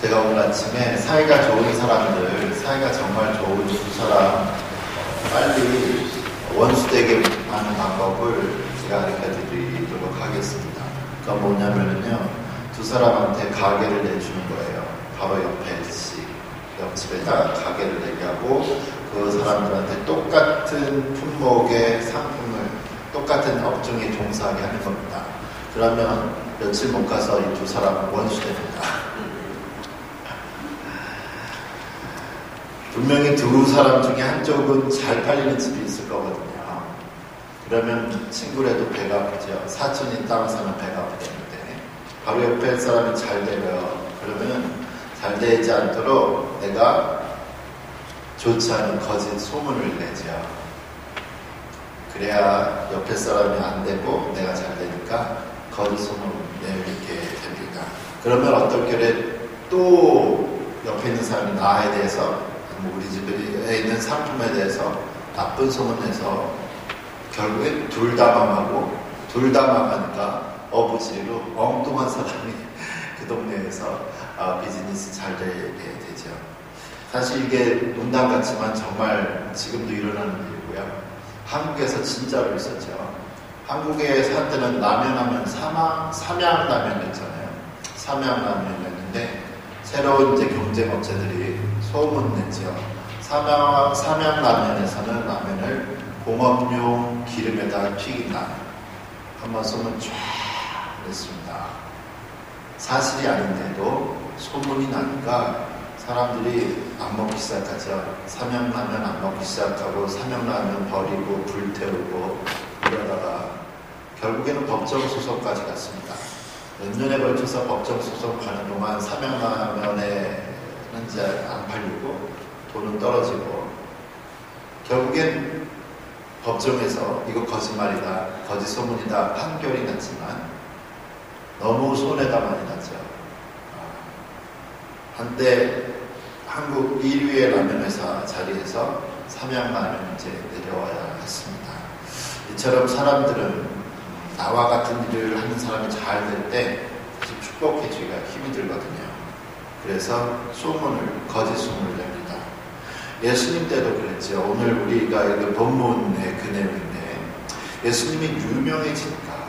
제가 오늘 아침에 사이가 좋은 사람들, 사이가 정말 좋은 두 사람 빨리 원수되게 하는 방법을 제가 가르쳐드리도록 하겠습니다. 그건 뭐냐면요, 두 사람한테 가게를 내주는 거예요. 바로 옆집에다 가게를 내게 하고 그 사람들한테 똑같은 품목의 상품을 똑같은 업종에 종사하게 하는 겁니다. 그러면 며칠 못 가서 이 두 사람은 원수됩니다. 분명히 두 사람 중에 한쪽은 잘 팔리는 집이 있을 거거든요. 그러면 친구라도 배가 아프죠. 사촌이 땅을 사면 배가 아프겠는데 바로 옆에 사람이 잘 되면 그러면 잘 되지 않도록 내가 좋지 않은 거짓 소문을 내죠. 그래야 옆에 사람이 안 되고 내가 잘 되니까 거짓 소문을 내게 됩니다. 그러면 어떨 결에 또 옆에 있는 사람이 나에 대해서 우리 집에 있는 상품에 대해서 나쁜 소문내서 결국에 둘 다 망하고 둘 다 망하니까 어부지리로 엉뚱한 사람이 그 동네에서 비즈니스 잘 되게 되죠. 사실 이게 농담 같지만 정말 지금도 일어나는 일이고요. 한국에서 진짜로 있었죠. 한국에 살 때는 라면하면 삼양라면이었잖아요. 삼양라면이었는데 새로운 이제 경쟁업체들이 소문냈죠. 삼양라면에서는 라면을 공업용 기름에다 튀긴다. 한번 소문 쫙 냈습니다. 사실이 아닌데도 소문이 나니까 사람들이 안 먹기 시작하죠. 삼양라면 안 먹기 시작하고 삼양라면 버리고 불태우고 이러다가 결국에는 법정소송까지 갔습니다. 몇 년에 걸쳐서 법정소송 가는 동안 삼양라면에는 이제 안 팔리고 돈은 떨어지고 결국엔 법정에서 이거 거짓말이다, 거짓 소문이다 판결이 났지만 너무 손해가 많이 났죠. 한때 한국 1위의 라면 회사 자리에서 삼양라면이 이제 내려와야 했습니다. 이처럼 사람들은 나와 같은 일을 하는 사람이 잘 될 때 축복해주기가 힘이 들거든요. 그래서 소문을, 거짓 소문을 냅니다. 예수님 때도 그랬죠. 오늘 우리가 읽은 본문의 그 내용인데 예수님이 유명해지니까,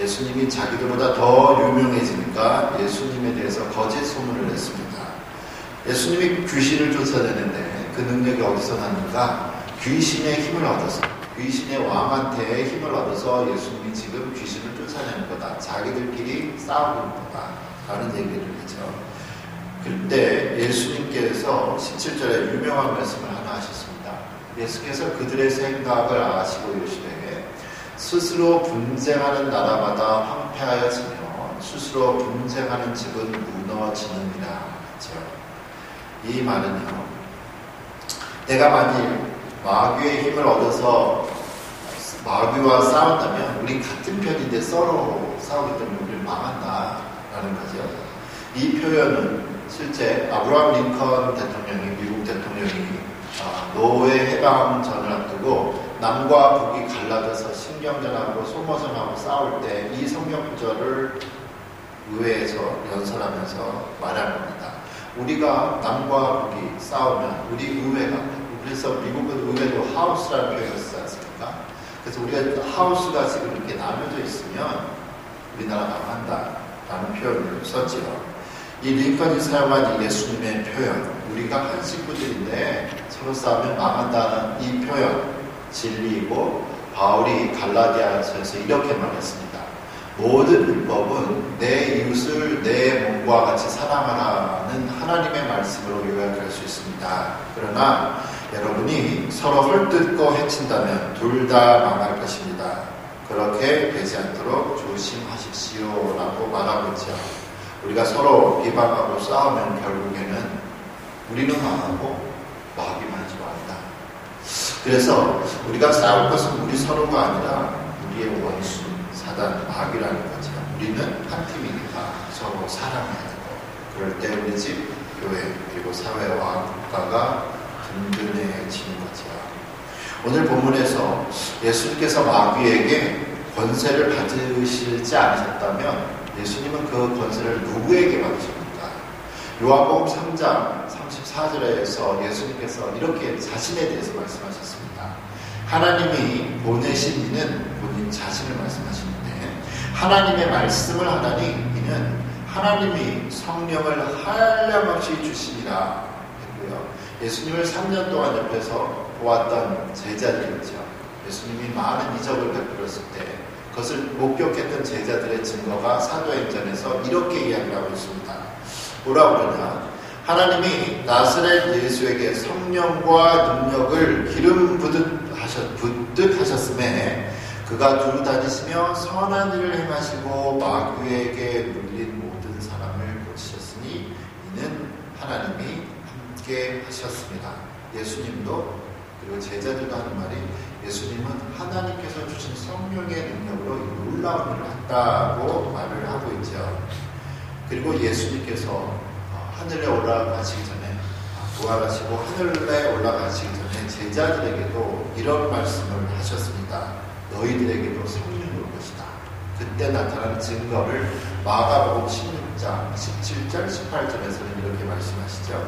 예수님이 자기들보다 더 유명해지니까 예수님에 대해서 거짓 소문을 냈습니다. 예수님이 귀신을 쫓아내는데 그 능력이 어디서 났는가? 귀신의 힘을 얻어서, 귀신의 왕한테 힘을 얻어서 예수님이 지금 귀신을 쫓아내는 거다. 자기들끼리 싸우는 거다. 라는 얘기를 했죠. 그때 예수님께서 17절에 유명한 말씀을 하나 하셨습니다. 예수께서 그들의 생각을 아시고 이르시되 스스로 분쟁하는 나라마다 황폐하여지며 스스로 분쟁하는 집은 무너지느니라. 이 말은요, 내가 만일 마귀의 힘을 얻어서 마귀와 싸운다면 우리 같은 편인데 서로 싸우기 때문에 우리는 망한다라는 거죠. 이 표현은 실제 아브라함 링컨 대통령이, 미국 대통령이 노예 해방전을 앞두고 남과 북이 갈라져서 신경전하고 소모전하고 싸울 때 이 성경 구절을 의회에서 연설하면서 말한 겁니다. 우리가 남과 북이 싸우면 우리 의회가, 그래서 미국은 의회도 하우스라는 표현을 쓰지 않습니까? 그래서 우리가 하우스가 지금 이렇게 나눠져 있으면 우리나라 망한다라는 표현을 썼지요. 이 링컨이 사용한 이 예수님의 표현, 우리가 한 식구들인데 서로 싸우면 망한다는 이 표현, 진리이고 바울이 갈라디아서에서 이렇게 말했습니다. 모든 율법은 내 이웃을 내 몸과 같이 사랑하라는 하나님의 말씀으로 요약할 수 있습니다. 그러나 여러분이 서로 헐뜯고 해친다면 둘 다 망할 것입니다. 그렇게 되지 않도록 조심하십시오 라고 말하고 있죠. 우리가 서로 비방하고 싸우면 결국에는 우리는 망하고 마귀만 좋아한다. 그래서 우리가 싸울 것은 우리 서로가 아니라 우리의 원수, 사단, 마귀라는 거죠. 우리는 한 팀이니까 서로 사랑해야 되고, 그럴 때 우리 집, 교회, 그리고 사회와 국가가 든든해지는 거죠. 오늘 본문에서 예수님께서 마귀에게 권세를 받으시지 않으셨다면 예수님은 그 권세를 누구에게 받으십니까? 요한복음 3장 34절에서 예수님께서 이렇게 자신에 대해서 말씀하셨습니다. 하나님이 보내신 이는 본인 자신을 말씀하시는데 하나님의 말씀을 하나니 이는 하나님이 성령을 한량없이 주시니라 했고요. 예수님을 3년 동안 옆에서 보았던 제자들이죠. 예수님이 많은 이적을 베풀었을 때 그것을 목격했던 제자들의 증거가 사도행전에서 이렇게 이야기를 하고 있습니다. 뭐라고 그러냐? 하나님이 나사렛 예수에게 성령과 능력을 기름 붓듯 하셨음에 그가 두루 다니시며 선한 일을 행하시고 마귀에게 물린 모든 사람을 고치셨으니 이는 하나님이 함께 하셨습니다. 예수님도 그리고 제자들도 하는 말이 예수님은 하나님께서 주신 성령의 능력으로 놀라운 일을 했다고 말을 하고 있죠. 그리고 예수님께서 하늘에 올라가시기 전에 부활하시고 하늘에 올라가시기 전에 제자들에게도 이런 말씀을 하셨습니다. 너희들에게도 성령이 올 것이다. 그때 나타난 증거를 마가복음 16장 17절 18절에서는 이렇게 말씀하시죠.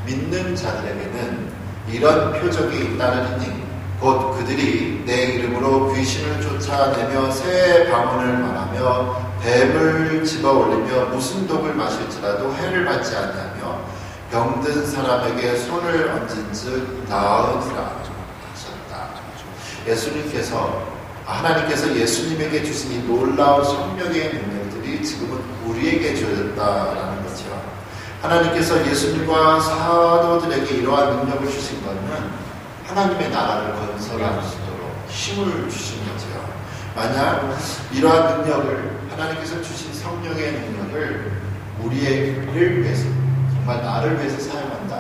믿는 자들에게는 이런 표적이 있다느니 곧 그들이 내 이름으로 귀신을 쫓아내며 새 방언을 말하며 뱀을 집어 올리며 무슨 독을 마실지라도 해를 받지 아니하며 병든 사람에게 손을 얹은즉 나으리라 하셨다. 하나님께서 예수님에게 주신 이 놀라운 성령의 능력들이 지금은 우리에게 주어졌다라는 거죠. 하나님께서 예수님과 사도들에게 이러한 능력을 주신 것은 하나님의 나라를 건설할 수 있도록 힘을 주신 거죠. 만약 이러한 능력을 하나님께서 주신 성령의 능력을 우리를 위해서 정말 나를 위해서 사용한다.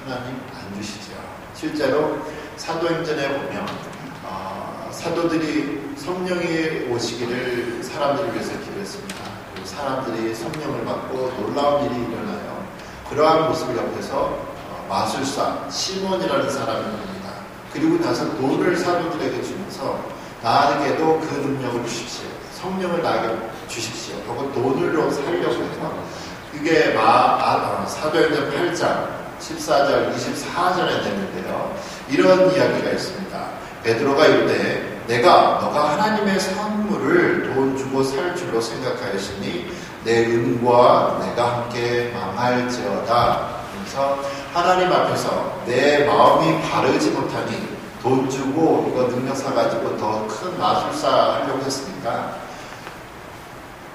하나님 안 주시죠. 실제로 사도행전에 보면 사도들이 성령이 오시기를 사람들을 위해서 기도했습니다. 그리고 사람들이 성령을 받고 놀라운 일이 일어나요. 그러한 모습을 옆에서 마술사 시몬이라는 사람이 봅니다. 그리고 나서 돈을 사도들에게 주면서 나에게도 그 능력을 주십시오. 성령을 나에게 주십시오. 그리고 돈으로 살려고 해서 그게 사도행전 8장 14절 24절에 되는데요. 이런 이야기가 있습니다. 베드로가 이르되 너가 하나님의 선물을 돈 주고 살 줄로 생각하였으니 내 은과 내가 함께 망할지어다. 그래서 하나님 앞에서 내 마음이 바르지 못하니 돈 주고 이거 능력 사가지고 더 큰 마술사 하려고 했으니까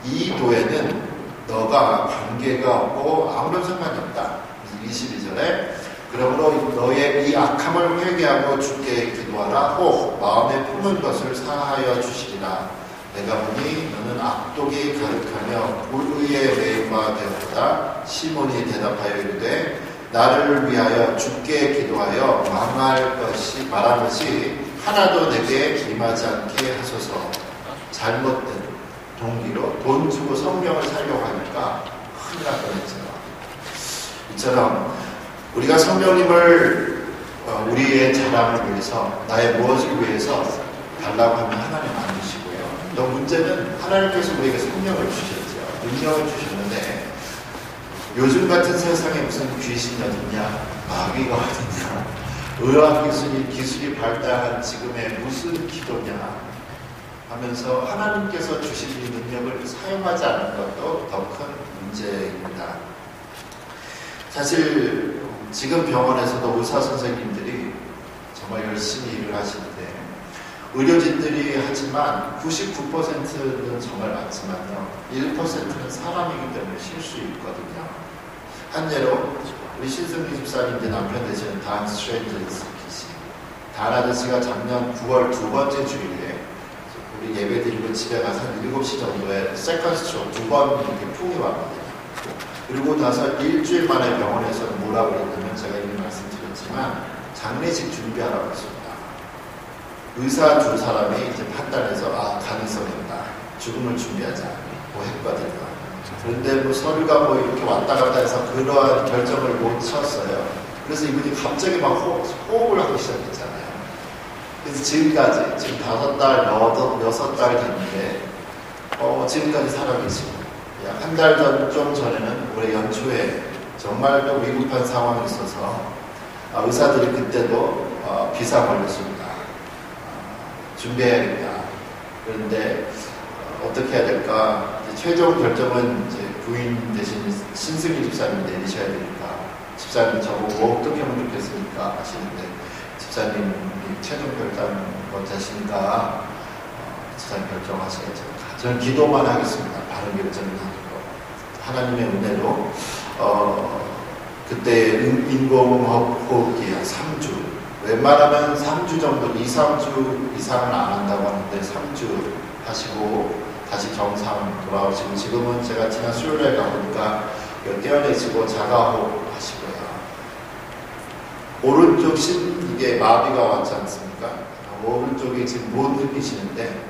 이 도에는 너가 관계가 없고 아무런 상관이 없다. 22절에 그러므로 너의 이 악함을 회개하고 주께 기도하라. 혹 마음에 품은 것을 사하여 주시리라. 내가 보니 너는 악독이 가득하며 불의의 매임과 되었다. 시몬이 대답하여 이르되 나를 위하여 주께 기도하여 말한 것이 하나도 내게 임하지 않게 하소서. 잘못된 동기로 돈 주고 성령을 살려고 하니까 큰일 날 뻔했죠. 이처럼 우리가 성령님을 우리의 자랑을 위해서 나의 무엇을 위해서 달라고 하면 하나님 안 주시고요. 또 문제는 하나님께서 우리에게 성령을 주셨죠. 능력을 주셨는데 요즘 같은 세상에 무슨 귀신이 어딨냐, 마귀가 어딨냐, 의학 기술이 발달한 지금의 무슨 기도냐 하면서 하나님께서 주신 이 능력을 사용하지 않는 것도 더 큰 문제입니다. 사실 지금 병원에서도 의사 선생님들이 정말 열심히 일을 하시는데 의료진들이 하지만 99%는 정말 맞지만요. 1%는 사람이기 때문에 실수 있거든요. 한 예로 우리 신승기 집사님 이제 남편 되시는 단 스트레인저스 기시. 단 아저씨가 작년 9월 두 번째 주일에 우리 예배 드리고 집에 가서 한 7시 정도에 세컨 스트로크 2번 이렇게 풍이 왔거든요. 그리고 나서 일주일 만에 병원에서 뭐라고 그랬냐면 제가 이미 말씀드렸지만 장례식 준비하라고 했습니다. 의사 두 사람이 이제 판단해서 가능성이 있다. 죽음을 준비하자고 했거든요. 그런데 뭐 서류가 뭐 이렇게 왔다 갔다 해서 그러한 결정을 못 쳤어요. 그래서 이분이 갑자기 막 호흡을 하기 시작했잖아요. 그래서 지금까지 지금 5달, 6달 됐는데 지금까지 살아계시고 약 한 달 좀 전에는 올해 연초에 정말 또 위급한 상황이 있어서 의사들이 그때도 비상 걸렸습니다. 준비해야겠다. 그런데 어떻게 해야 될까? 최종 결정은 이제 부인 대신 신승희 집사님이 내리셔야 되니까 집사님 저보고 어떻게 하면 좋겠습니까? 하시는데 집사님이 최종 결정 못하시니까 집사님 결정하셔야죠. 저는 기도만 하겠습니다. 바른 결정을 하고 하나님의 은혜로 그때 인공호흡기 한 3주 웬만하면 3주 정도 2-3주 이상은 안 한다고 하는데 3주 하시고 다시 정상 돌아오시고 지금은 제가 지난 수요일에 가보니까 떼어내시고 자가호흡 하시고요. 오른쪽 이게 마비가 왔지 않습니까? 오른쪽이 지금 못 느끼시는데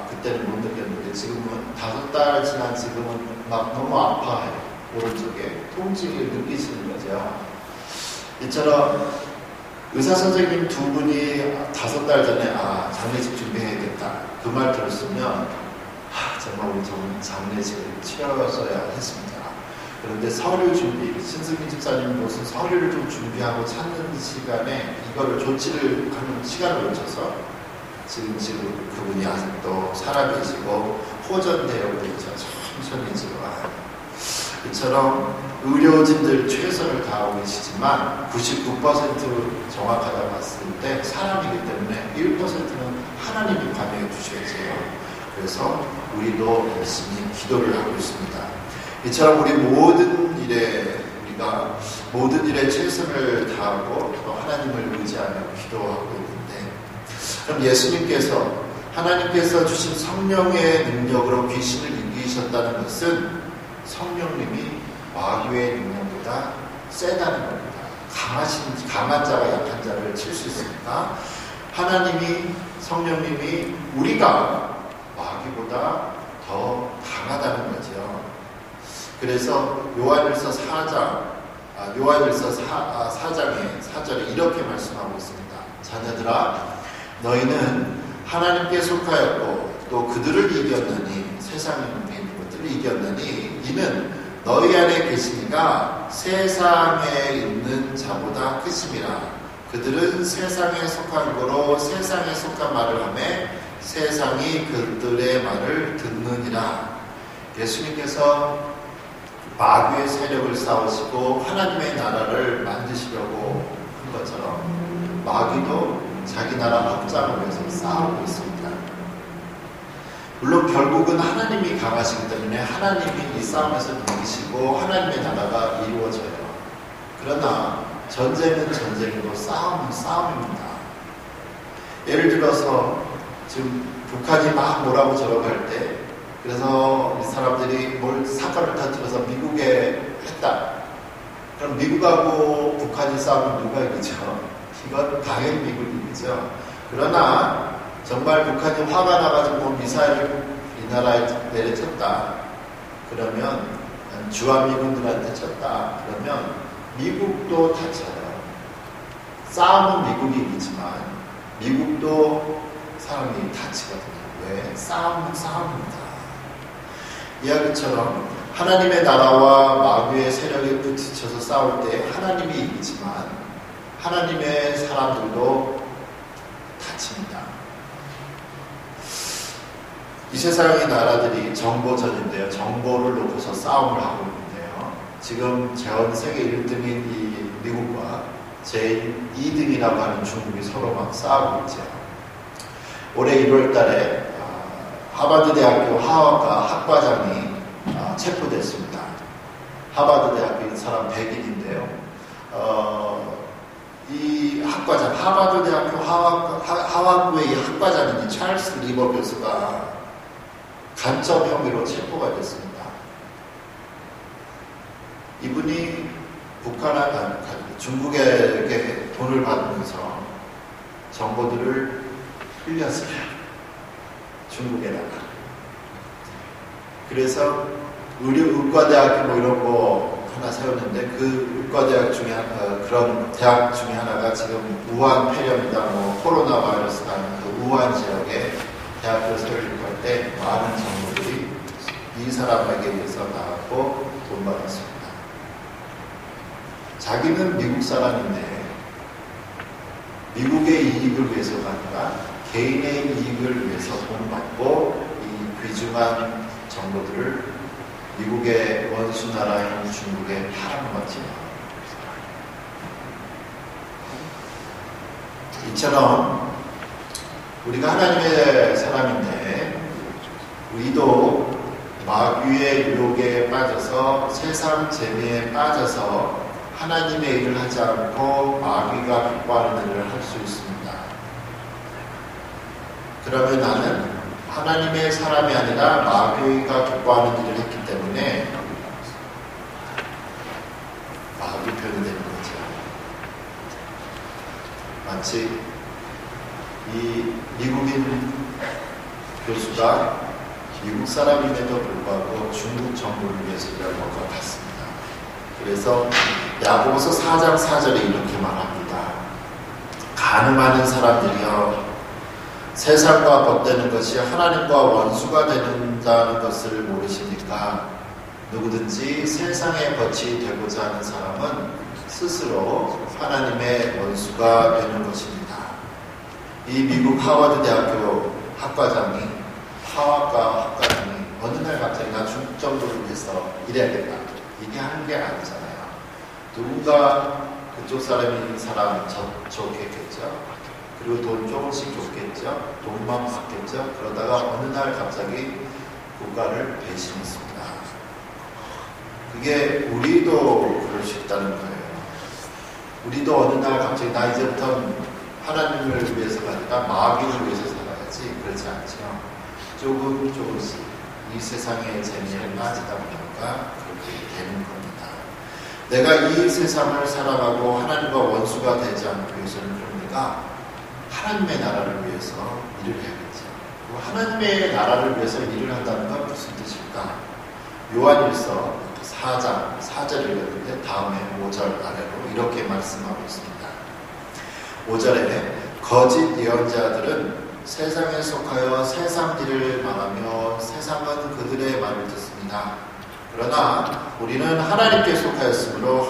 그때는 못 느꼈는데 지금은 5달 지난 지금은 막 너무 아파해요. 오른쪽에 통증을 느끼시는 거죠. 이처럼 의사 선생님 2분이 5달 전에 장례식 준비해야겠다 그 말 들었으면 정말 우리 장례식을 치러서야 했습니다. 그런데 서류 준비, 신승민 집사님 무슨 서류를 좀 준비하고 찾는 시간에 이거를 조치를 하는 시간을 놓쳐서 지금 그분이 아직도 살아계시고 호전되어 있죠. 천천히 지금 와요. 이처럼 의료진들 최선을 다하고 계시지만 99% 정확하다고 봤을 때 사람이기 때문에 1%는 하나님이 관여해 주셔야죠. 그래서 우리도 열심히 기도를 하고 있습니다. 이처럼 우리 모든 일에 최선을 다하고 또 하나님을 의지하며 기도하고 있는데 그럼 예수님께서 하나님께서 주신 성령의 능력으로 귀신을 이기셨다는 것은 성령님이 마귀의 능력보다 세다는 겁니다. 강한 자가 약한 자를 칠 수 있으니까 성령님이 우리가 마귀보다 더 강하다는 거죠. 그래서 요한일서 4장의 4절에 이렇게 말씀하고 있습니다. 자녀들아 너희는 하나님께 속하였고 또 그들을 이겼느니 세상에 있는 것들을 이겼느니 이는 너희 안에 계시니가 세상에 있는 자보다 크심이라. 그들은 세상에 속한 거로 세상에 속한 말을 하며 세상이 그들의 말을 듣느니라. 예수님께서 마귀의 세력을 싸우시고 하나님의 나라를 만드시려고 한 것처럼 마귀도 자기 나라 확장을 위해서 싸우고 있습니다. 물론 결국은 하나님이 강하시기 때문에 하나님이 이 싸움에서 이기시고 하나님의 나라가 이루어져요. 그러나 전쟁은 전쟁이고 싸움은 싸움입니다. 예를 들어서 지금 북한이 막 뭐라고 저러고 할 때 그래서 이 사람들이 사건을 터뜨려서 미국에 했다. 그럼 미국하고 북한이 싸우면 누가 이기죠? 이건 당연히 미국이 이기죠. 그러나 정말 북한이 화가 나가지고 미사일을 이 나라에 내려쳤다. 그러면 주한미군들한테 쳤다. 그러면 미국도 다쳐요. 싸움은 미국이 이기지만 미국도 사람이 다치거든요. 왜? 싸움은 싸움입니다. 이야기처럼 하나님의 나라와 마귀의 세력에 부딪혀서 싸울 때 하나님이 이기지만 하나님의 사람들도 다칩니다. 이 세상의 나라들이 정보전인데요. 정보를 놓고서 싸움을 하고 있는데요. 지금 전 세계 1등인 이 미국과 제2등이라고 하는 중국이 서로 막 싸우고 있죠. 올해 1월 달에 하버드 대학교 화학과 학과장이 체포됐습니다. 하버드 대학교 사람 100인인데요. 이 학과장, 하버드 대학교 화학부의 이 학과장인 찰스 리버 교수가 간첩 혐의로 체포가 됐습니다. 이분이 중국에게 돈을 받으면서 정보들을 흘렸어요. 중국에다가. 그래서 의과대학교 뭐 이런 거 하나 세웠는데 그 의과대학 중에 그런 대학 중에 하나가 지금 우한 폐렴이다 뭐 코로나 바이러스가 하는 그 우한 지역에 대학교 세우려고 할 때 많은 정보들이 이 사람에게 의해서 나왔고 돈 받았습니다. 자기는 미국 사람인데 미국의 이익을 위해서가 아니라 개인의 이익을 위해서 돈 받고 이 귀중한 정보들을 미국의 원수 나라인 중국에 팔아는 거죠. 이처럼 우리가 하나님의 사람인데 우리도 마귀의 유혹에 빠져서 세상 재미에 빠져서 하나님의 일을 하지 않고 마귀가 기뻐하는 일을 할 수 있습니다. 그러면 나는 하나님의 사람이 아니라 마귀가 기뻐하는 일을 했기 때문에 마귀 편이 되는 거죠. 마치 이 미국인 교수가 미국 사람임에도 불구하고 중국 정부를 위해서 일한 것 같습니다. 그래서 야고보서 4장 4절에 이렇게 말합니다. 간음하는 사람들이여 세상과 벗되는 것이 하나님과 원수가 된다는 것을 모르십니까? 누구든지 세상의 벗이 되고자 하는 사람은 스스로 하나님의 원수가 되는 것입니다. 이 미국 하워드 대학교 학과장이 어느 날 갑자기 나 중국 정부를 위해서 일해야겠다. 이게 하는 게 아니잖아요. 누군가 그쪽 사람이 사람 좋겠죠. 그리고 돈 조금씩 줬겠죠. 돈만 받겠죠. 그러다가 어느 날 갑자기 국가를 배신했습니다. 그게 우리도 그럴 수 있다는 거예요. 우리도 어느 날 갑자기 나 이제부터 하나님을 위해서가 아니라 마귀를 위해서 살아야지. 그렇지 않죠. 조금씩 이 세상의 재미에 빠지다 보니까 그렇게 되는 겁니다. 내가 이 세상을 살아가고 하나님과 원수가 되지 않기 위해서는 그럼 내가 하나님의 나라를 위해서 일을 해야겠죠. 하나님의 나라를 위해서 일을 한다는 건 무슨 뜻일까? 요한일서 4장 4절을 읽었는데 다음에 5절 아래로 이렇게 말씀하고 있습니다. 5절에 거짓 예언자들은 세상에 속하여 세상 일을 망하며 세상은 그들의 말을 듣습니다. 그러나 우리는 하나님께 속하였으므로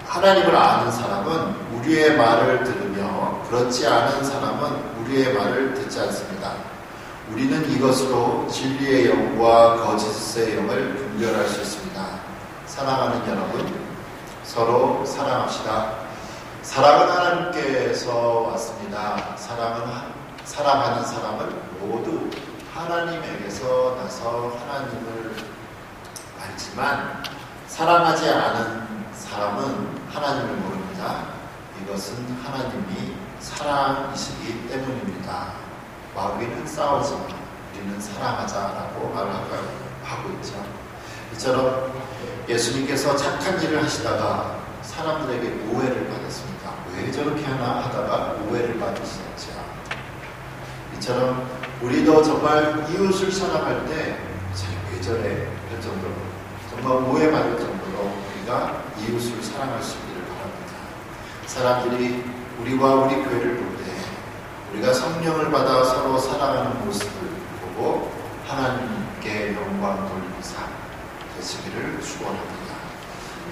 하나님을 아는 사람은 우리의 말을 들으며 그렇지 않은 사람은 우리의 말을 듣지 않습니다. 우리는 이것으로 진리의 영과 거짓의 영을 분별할 수 있습니다. 사랑하는 여러분, 서로 사랑합시다. 사랑은 하나님께서 왔습니다. 사랑하는 사람은 모두 하나님에게서 나서 하나님을 알지만 사랑하지 않은 사람은 하나님을 모릅니다. 이것은 하나님이 사랑이시기 때문입니다. 마귀는 싸우지만 우리는 사랑하자라고 말을 하고 있죠. 이처럼 예수님께서 착한 일을 하시다가 사람들에게 오해를 받았습니다. 왜 저렇게 하나 하다가 오해를 받으셨죠. 이처럼 우리도 정말 이웃을 사랑할 때 왜 저래 할 정도로 정말 오해받을 정도로 우리가 이웃을 사랑할 수 있기를 바랍니다. 사람들이 우리와 우리 교회를 볼 때 우리가 성령을 받아 서로 사랑하는 모습을 보고 하나님께 영광 돌리는 삶 되시기를 축원합니다.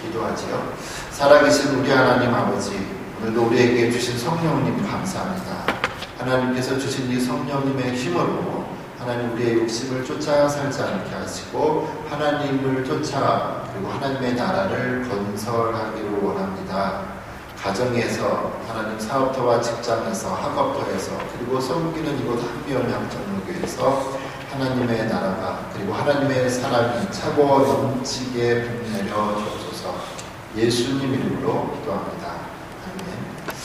기도하지요. 살아계신 우리 하나님 아버지, 오늘도 우리에게 주신 성령님 감사합니다. 하나님께서 주신 이 성령님의 힘으로 하나님 우리의 욕심을 쫓아 살지 않게 하시고 하나님을 쫓아 그리고 하나님의 나라를 건설하기를 원합니다. 가정에서 하나님 사업터와 직장에서 학업터에서 그리고 섬기는 이곳 한미원 양정교회에서 하나님의 나라가 그리고 하나님의 사랑이 차고 넘치게 봄내려 주옵소서. 예수님 이름으로 기도합니다. 아멘.